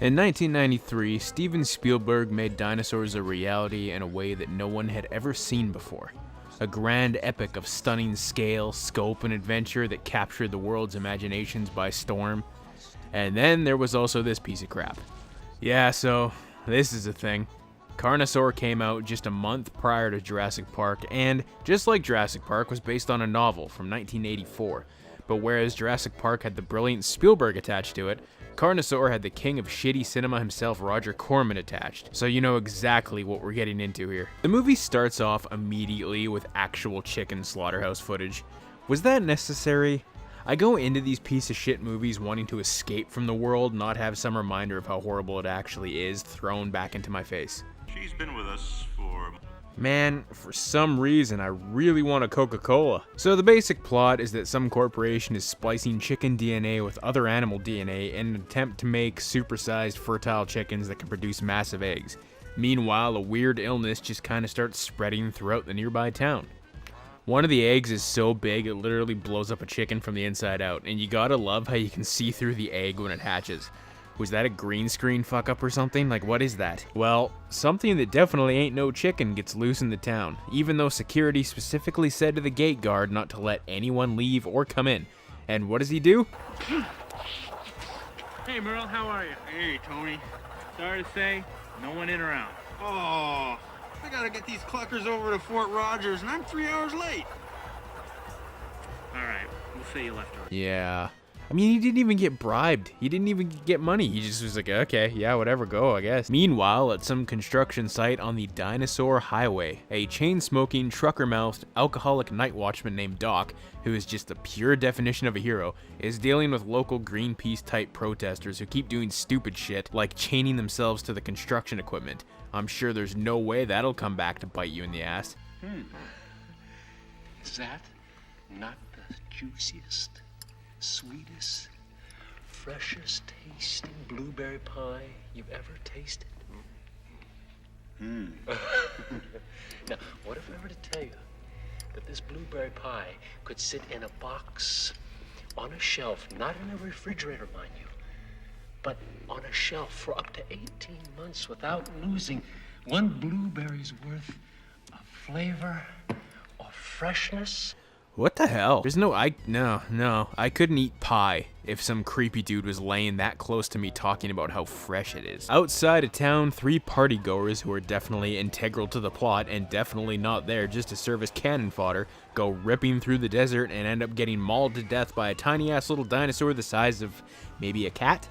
In 1993, Steven Spielberg made dinosaurs a reality in a way that no one had ever seen before. A grand epic of stunning scale, scope, and adventure that captured the world's imaginations by storm. And then there was also this piece of crap. Yeah, so this is a thing. Carnosaur came out just a month prior to Jurassic Park, and just like Jurassic Park, was based on a novel from 1984. But whereas Jurassic Park had the brilliant Spielberg attached to it, Carnosaur had the king of shitty cinema himself, Roger Corman, attached. So you know exactly what we're getting into here. The movie starts off immediately with actual chicken slaughterhouse footage. Was that necessary? I go into these piece of shit movies wanting to escape from the world, not have some reminder of how horrible it actually is thrown back into my face. She's been with us for... Man, for some reason, I really want a Coca-Cola. So the basic plot is that some corporation is splicing chicken DNA with other animal DNA in an attempt to make supersized fertile chickens that can produce massive eggs. Meanwhile, a weird illness just kind of starts spreading throughout the nearby town. One of the eggs is so big it literally blows up a chicken from the inside out, and you gotta love how you can see through the egg when it hatches. Was that a green screen fuck up or something? Like, what is that? Well, something that definitely ain't no chicken gets loose in the town, even though security specifically said to the gate guard not to let anyone leave or come in. And what does he do? Hey Merle, how are you? Hey, Tony. Sorry to say, no one in around. Oh, I gotta get these cluckers over to Fort Rogers, and I'm 3 hours late. Alright, we'll say you left her. Yeah. I mean, he didn't even get bribed. He didn't even get money. He just was like, okay, yeah, whatever, go, I guess. Meanwhile, at some construction site on the Dinosaur Highway, a chain-smoking, trucker-mouthed, alcoholic night watchman named Doc, who is just the pure definition of a hero, is dealing with local Greenpeace-type protesters who keep doing stupid shit, like chaining themselves to the construction equipment. I'm sure there's no way that'll come back to bite you in the ass. Is that not the juiciest, sweetest, freshest tasting blueberry pie you've ever tasted? Now, what if I were to tell you that this blueberry pie could sit in a box on a shelf, not in a refrigerator, mind you, but on a shelf for up to 18 months without losing one blueberry's worth of flavor or freshness? What the hell? There's no, I couldn't eat pie if some creepy dude was laying that close to me talking about how fresh it is. Outside of town, 3 partygoers who are definitely integral to the plot and definitely not there just to serve as cannon fodder go ripping through the desert and end up getting mauled to death by a tiny ass little dinosaur the size of maybe a cat?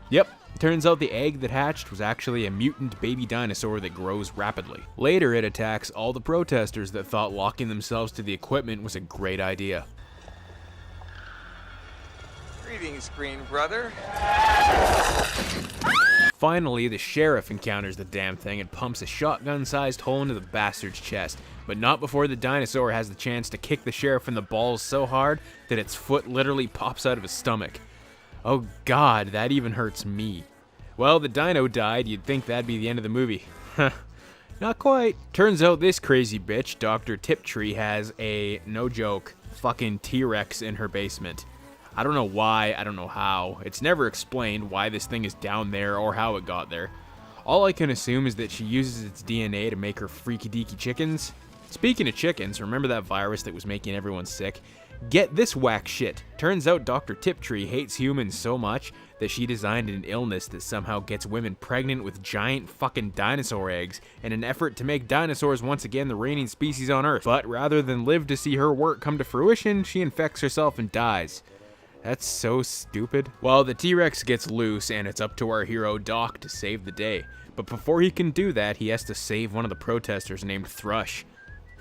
Yep. Turns out the egg that hatched was actually a mutant baby dinosaur that grows rapidly. Later, it attacks all the protesters that thought locking themselves to the equipment was a great idea. Greetings, Green Brother. Finally, the sheriff encounters the damn thing and pumps a shotgun-sized hole into the bastard's chest, but not before the dinosaur has the chance to kick the sheriff in the balls so hard that its foot literally pops out of his stomach. Oh god, that even hurts me. Well, the dino died, you'd think that'd be the end of the movie. Not quite. Turns out this crazy bitch, Dr. Tiptree, has a, no joke, fucking T-Rex in her basement. I don't know why, I don't know how. It's never explained why this thing is down there or how it got there. All I can assume is that she uses its DNA to make her freaky deaky chickens. Speaking of chickens, remember that virus that was making everyone sick? Get this whack shit. Turns out Dr. Tiptree hates humans so much that she designed an illness that somehow gets women pregnant with giant fucking dinosaur eggs in an effort to make dinosaurs once again the reigning species on Earth. But rather than live to see her work come to fruition, she infects herself and dies. That's so stupid. Well, the T-Rex gets loose and it's up to our hero Doc to save the day. But before he can do that, he has to save one of the protesters named Thrush.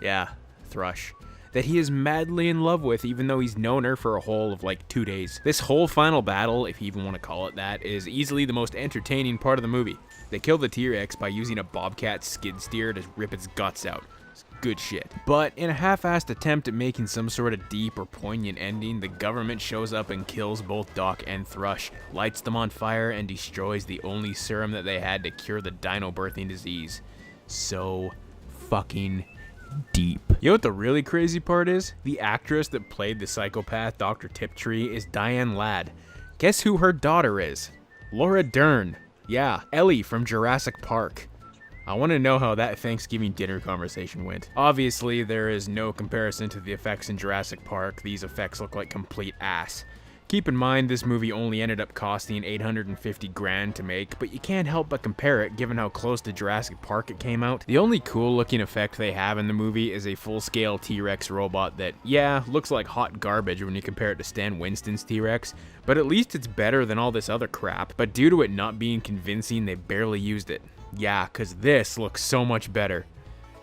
Yeah, Thrush. That he is madly in love with, even though he's known her for a whole of like 2 days. This whole final battle, if you even want to call it that, is easily the most entertaining part of the movie. They kill the T-Rex by using a bobcat skid steer to rip its guts out. It's good shit. But in a half-assed attempt at making some sort of deep or poignant ending, the government shows up and kills both Doc and Thrush, lights them on fire, and destroys the only serum that they had to cure the dino birthing disease. So fucking deep. You know what the really crazy part is? The actress that played the psychopath Dr. Tiptree is Diane Ladd. Guess who her daughter is? Laura Dern. Yeah, Ellie from Jurassic Park. I want to know how that Thanksgiving dinner conversation went. Obviously, there is no comparison to the effects in Jurassic Park. These effects look like complete ass. Keep in mind, this movie only ended up costing $850,000 to make, but you can't help but compare it given how close to Jurassic Park it came out. The only cool looking effect they have in the movie is a full-scale T-Rex robot that, yeah, looks like hot garbage when you compare it to Stan Winston's T-Rex, but at least it's better than all this other crap. But due to it not being convincing, they barely used it. Yeah, cause this looks so much better.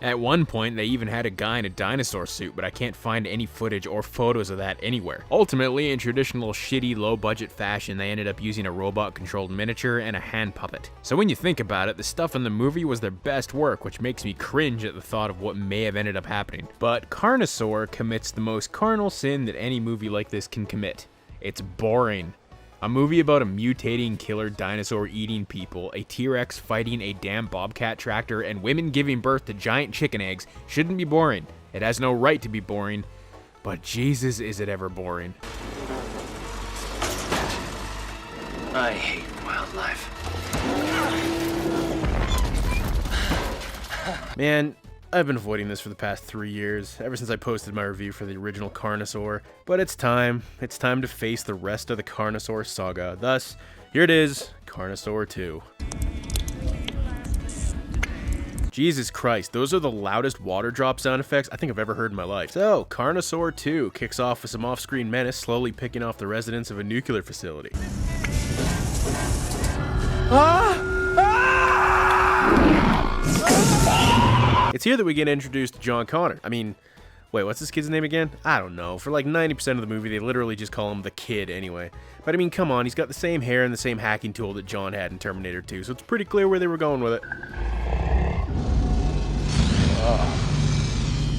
At one point, they even had a guy in a dinosaur suit, but I can't find any footage or photos of that anywhere. Ultimately, in traditional shitty low-budget fashion, they ended up using a robot-controlled miniature and a hand puppet. So when you think about it, the stuff in the movie was their best work, which makes me cringe at the thought of what may have ended up happening. But Carnosaur commits the most carnal sin that any movie like this can commit. It's boring. A movie about a mutating killer dinosaur eating people, a T-Rex fighting a damn bobcat tractor, and women giving birth to giant chicken eggs shouldn't be boring. It has no right to be boring. But Jesus, is it ever boring. I hate wildlife. Man, I've been avoiding this for the past 3 years, ever since I posted my review for the original Carnosaur, but it's time to face the rest of the Carnosaur saga. Thus, here it is, Carnosaur II. Jesus Christ, those are the loudest water drop sound effects I think I've ever heard in my life. So, Carnosaur II kicks off with some off-screen menace slowly picking off the residents of a nuclear facility. It's here that we get introduced to John Connor. I mean, wait, what's this kid's name again? I don't know. For like 90% of the movie, they literally just call him the kid anyway. But I mean, come on, he's got the same hair and the same hacking tool that John had in Terminator 2, so it's pretty clear where they were going with it.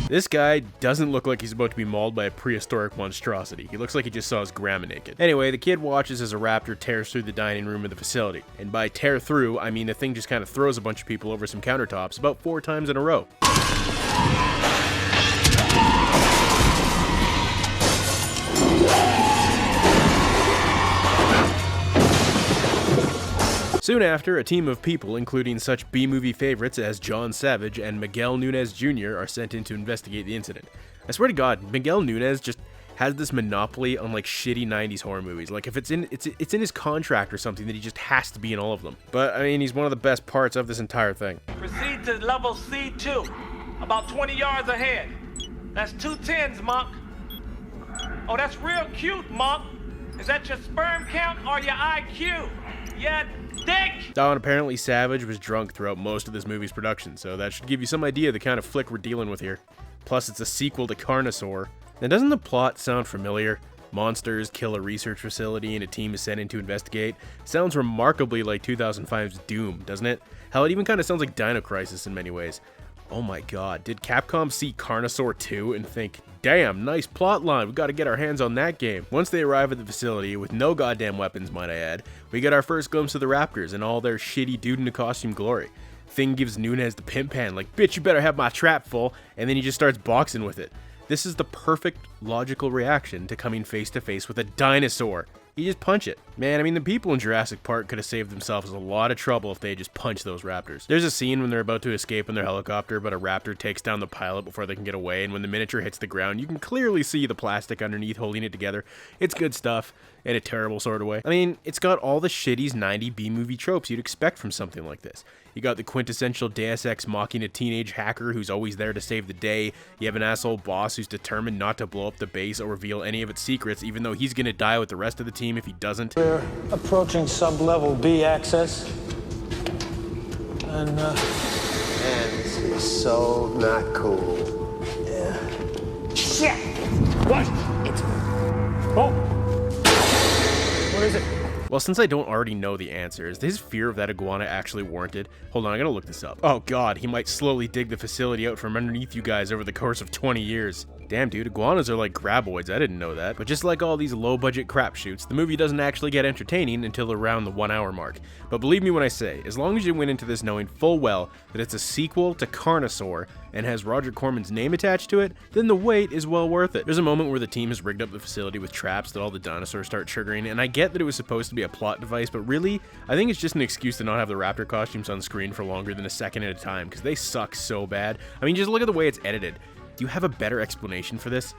This guy doesn't look like he's about to be mauled by a prehistoric monstrosity. He looks like he just saw his grandma naked. Anyway, the kid watches as a raptor tears through the dining room of the facility. And by tear through, I mean the thing just kind of throws a bunch of people over some countertops about 4 times in a row. Soon after, a team of people, including such B-movie favorites as John Savage and Miguel Nunez Jr., are sent in to investigate the incident. I swear to God, Miguel Nunez just has this monopoly on like shitty 90s horror movies. Like if it's in his contract or something that he just has to be in all of them. But I mean, he's one of the best parts of this entire thing. Proceed to level C2, about 20 yards ahead. That's 2 10s, Monk. Oh, that's real cute, Monk. Is that your sperm count or your IQ? Yeah. Dick! Don, apparently Savage was drunk throughout most of this movie's production, so that should give you some idea of the kind of flick we're dealing with here. Plus, it's a sequel to Carnosaur. Now, doesn't the plot sound familiar? Monsters kill a research facility and a team is sent in to investigate. Sounds remarkably like 2005's Doom, doesn't it? Hell, it even kind of sounds like Dino Crisis in many ways. Oh my god, did Capcom see Carnosaur II and think, damn, nice plot line, we gotta get our hands on that game. Once they arrive at the facility, with no goddamn weapons might I add, we get our first glimpse of the Raptors and all their shitty dude-in-a-costume glory. Thing gives Nunez the pimp hand, like, bitch, you better have my trap full, and then he just starts boxing with it. This is the perfect logical reaction to coming face to face with a dinosaur. You just punch it. Man, I mean, the people in Jurassic Park could have saved themselves a lot of trouble if they had just punched those raptors. There's a scene when they're about to escape in their helicopter, but a raptor takes down the pilot before they can get away, and when the miniature hits the ground, you can clearly see the plastic underneath holding it together. It's good stuff, in a terrible sort of way. I mean, it's got all the shitties 90 B-movie tropes you'd expect from something like this. You got the quintessential Deus Ex mocking a teenage hacker who's always there to save the day. You have an asshole boss who's determined not to blow up the base or reveal any of its secrets, even though he's gonna die with the rest of the team if he doesn't. We're approaching sub-level B access. And, Man, this is so not cool. Shit! What? It's... Oh! What is it? Well, since I don't already know the answer, is his fear of that iguana actually warranted? Hold on, I gotta look this up. Oh god, he might slowly dig the facility out from underneath you guys over the course of 20 years. Damn, dude, iguanas are like graboids, I didn't know that. But just like all these low-budget crapshoots, the movie doesn't actually get entertaining until around the 1 hour mark. But believe me when I say, as long as you went into this knowing full well that it's a sequel to Carnosaur, and has Roger Corman's name attached to it, then the wait is well worth it. There's a moment where the team has rigged up the facility with traps that all the dinosaurs start triggering, and I get that it was supposed to be a plot device, but really, I think it's just an excuse to not have the raptor costumes on screen for longer than a second at a time, because they suck so bad. I mean, just look at the way it's edited. Do you have a better explanation for this?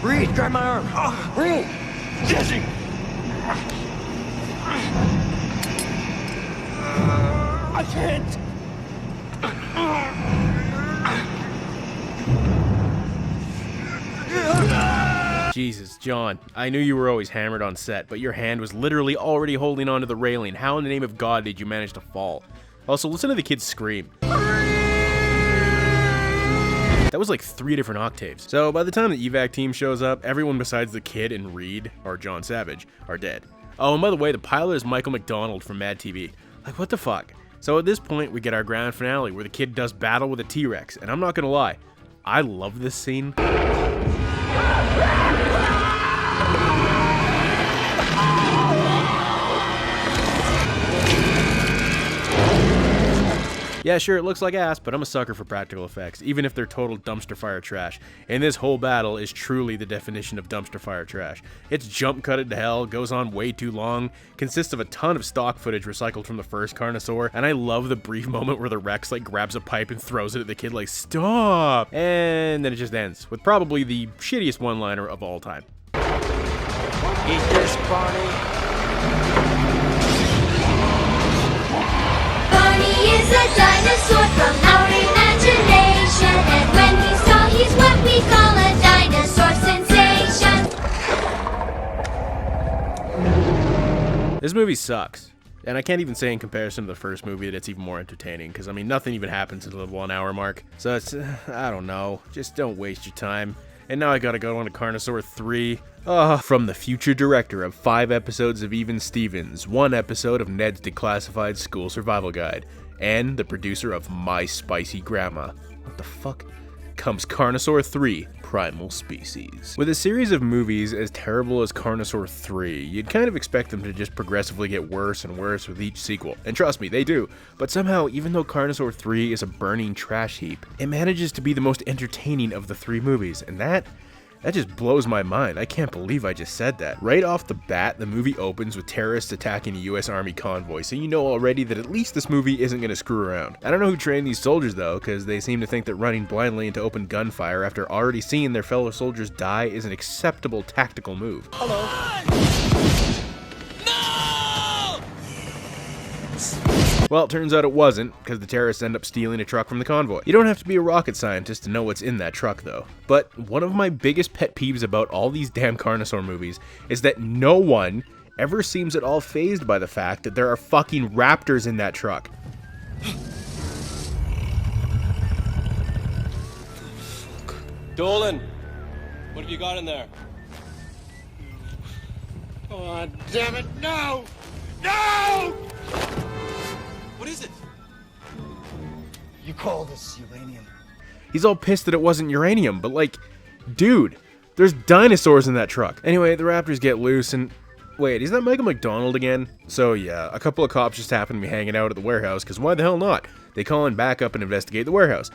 Reed, grab my arm. Reed! Jesse! I can't. Jesus, John, I knew you were always hammered on set, but your hand was literally already holding onto the railing. How in the name of God did you manage to fall? Also, listen to the kid scream. That was like 3 different octaves. So by the time the evac team shows up, everyone besides the kid and Reed, or John Savage, are dead. Oh, and by the way, the pilot is Michael McDonald from Mad TV. Like, what the fuck? So at this point, we get our grand finale where the kid does battle with a T-Rex, and I'm not gonna lie, I love this scene. Yeah, sure, it looks like ass, but I'm a sucker for practical effects, even if they're total dumpster fire trash. And this whole battle is truly the definition of dumpster fire trash. It's jump cutted to hell, goes on way too long, consists of a ton of stock footage recycled from the first Carnosaur, and I love the brief moment where the Rex like grabs a pipe and throws it at the kid like, stop! And then it just ends, with probably the shittiest one-liner of all time. Eat this, Barney. Barney is a dinosaur from our imagination, and when he's tall, he's what we call a dinosaur sensation. This movie sucks. And I can't even say in comparison to the first movie that it's even more entertaining, because I mean, nothing even happens until the 1 hour mark. So it's, I don't know, just don't waste your time. And now I gotta go on to Carnosaur III. From the future director of 5 episodes of Even Stevens, 1 episode of Ned's Declassified School Survival Guide, and the producer of My Spicy Grandma. What the fuck? Comes Carnosaur III, Primal Species. With a series of movies as terrible as Carnosaur III, you'd kind of expect them to just progressively get worse and worse with each sequel. And trust me, they do. But somehow, even though Carnosaur III is a burning trash heap, it manages to be the most entertaining of the 3 movies, and that just blows my mind. I can't believe I just said that. Right off the bat, the movie opens with terrorists attacking a US Army convoy, so you know already that at least this movie isn't gonna screw around. I don't know who trained these soldiers though, because they seem to think that running blindly into open gunfire after already seeing their fellow soldiers die is an acceptable tactical move. Well, it turns out it wasn't, because the terrorists end up stealing a truck from the convoy. You don't have to be a rocket scientist to know what's in that truck, though. But one of my biggest pet peeves about all these damn Carnosaur movies is that no one ever seems at all fazed by the fact that there are fucking raptors in that truck. Dolan, what have you got in there? Oh, damn it, no! No! What is it? You call this uranium? He's all pissed that it wasn't uranium, but like, dude, there's dinosaurs in that truck. Anyway, the raptors get loose and... Wait, is that Michael McDonald again? So yeah, a couple of cops just happen to be hanging out at the warehouse, because why the hell not? They call in backup and investigate the warehouse.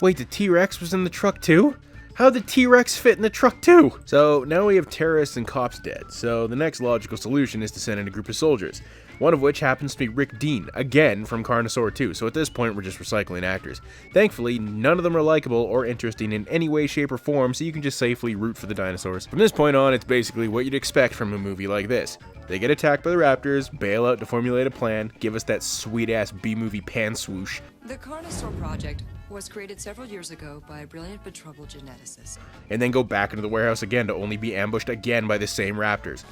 Wait, the T-Rex was in the truck too? How'd the T-Rex fit in the truck too? So now we have terrorists and cops dead, so the next logical solution is to send in a group of soldiers. One of which happens to be Rick Dean, again from Carnosaur II, so at this point we're just recycling actors. Thankfully, none of them are likable or interesting in any way, shape, or form, so you can just safely root for the dinosaurs. From this point on, it's basically what you'd expect from a movie like this. They get attacked by the raptors, bail out to formulate a plan, give us that sweet-ass B-movie pan swoosh. The Carnosaur Project was created several years ago by a brilliant but troubled geneticist. And then go back into the warehouse again to only be ambushed again by the same raptors.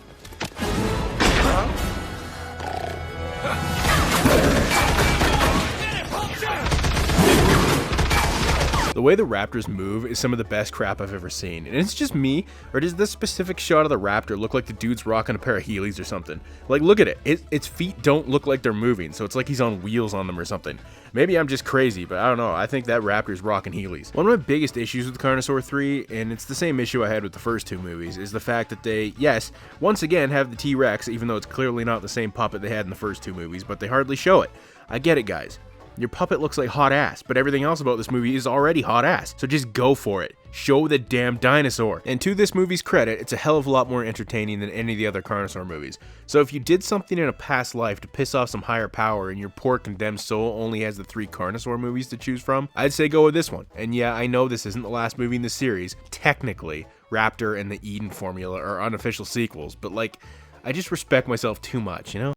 The way the raptors move is some of the best crap I've ever seen, and it's just me, or does this specific shot of the raptor look like the dude's rocking a pair of Heelys or something? Like, look at it. Its feet don't look like they're moving, so it's like he's on wheels on them or something. Maybe I'm just crazy, but I don't know. I think that raptor's rocking Heelys. One of my biggest issues with Carnosaur 3, and it's the same issue I had with the first two movies, is the fact that they, yes, once again have the T-Rex, even though it's clearly not the same puppet they had in the first two movies, but they hardly show it. I get it, guys. Your puppet looks like hot ass, but everything else about this movie is already hot ass, so just go for it. Show the damn dinosaur. And to this movie's credit, it's a hell of a lot more entertaining than any of the other Carnosaur movies. So if you did something in a past life to piss off some higher power and your poor condemned soul only has the 3 Carnosaur movies to choose from, I'd say go with this one. And yeah, I know this isn't the last movie in the series. Technically, Raptor and the Eden Formula are unofficial sequels, but like, I just respect myself too much, you know?